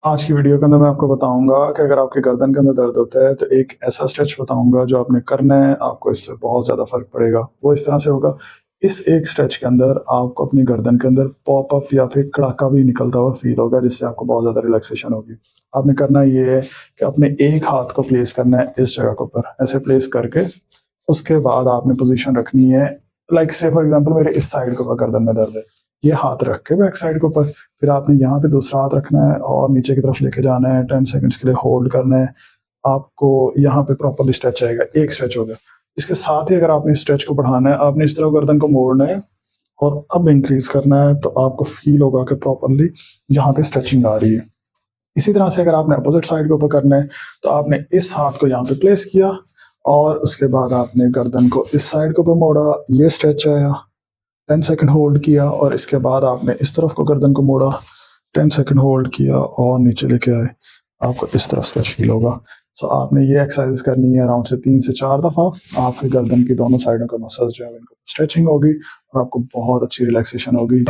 आज की वीडियो के अंदर मैं आपको बताऊँगा कि अगर आपके गर्दन के अंदर दर्द होता है, तो एक ऐसा स्ट्रेच बताऊँगा जो आपने करना है, आपको इससे बहुत ज़्यादा फ़र्क पड़ेगा। वो इस तरह से होगा, इस एक स्ट्रेच के अंदर आपको अपनी गर्दन के अंदर पॉप-अप या फिर कड़ाका भी निकलता हुआ फ़ील होगा, जिससे आपको बहुत ज़्यादा रिलैक्सेशन होगी। आपने करना ये है कि अपने एक हाथ को प्लेस करना है इस जगह के ऊपर, ऐसे प्लेस करके उसके बाद आपने पोज़ीशन रखनी है, लाइक से फॉर एग्ज़ाम्पल मेरे इस साइड के ऊपर गर्दन में दर्द है, ये हाथ रख के बैक साइड के ऊपर, फिर आपने यहाँ पे दूसरा हाथ रखना है और नीचे की तरफ लेके जाना है, 10 सेकंड्स के लिए होल्ड करना है। आपको यहाँ पे प्रॉपर्ली स्ट्रेच आएगा, एक स्ट्रेच हो गया। इसके साथ ही अगर आपने इस स्ट्रेच को बढ़ाना है, आपने इस तरफ गर्दन को मोड़ना है और अब इंक्रीज़ करना है, तो आपको फ़ील होगा कि प्रॉपर्ली यहाँ पे स्ट्रेचिंग आ रही है। इसी तरह से अगर आपने अपोज़िट साइड के ऊपर करना है, तो आपने इस हाथ को यहाँ पे प्लेस किया और उसके बाद आपने गर्दन को इस साइड के ऊपर मोड़ा, ये स्ट्रेच आया, 10 सेकंड होल्ड किया और इसके बाद आपने इस तरफ को गर्दन को मोड़ा, 10 सेकंड होल्ड किया और नीचे लेके आए। आपको इस तरफ स्ट्रेच फ़ील होगा। सो आपने ये एक्सरसाइज़ करनी है अराउंड से 3 से 4 दफ़ा। आपके गर्दन की दोनों साइडों के मसल्स जो है इनको स्ट्रेचिंग होगी और आपको बहुत अच्छी रिलैक्सेशन होगी।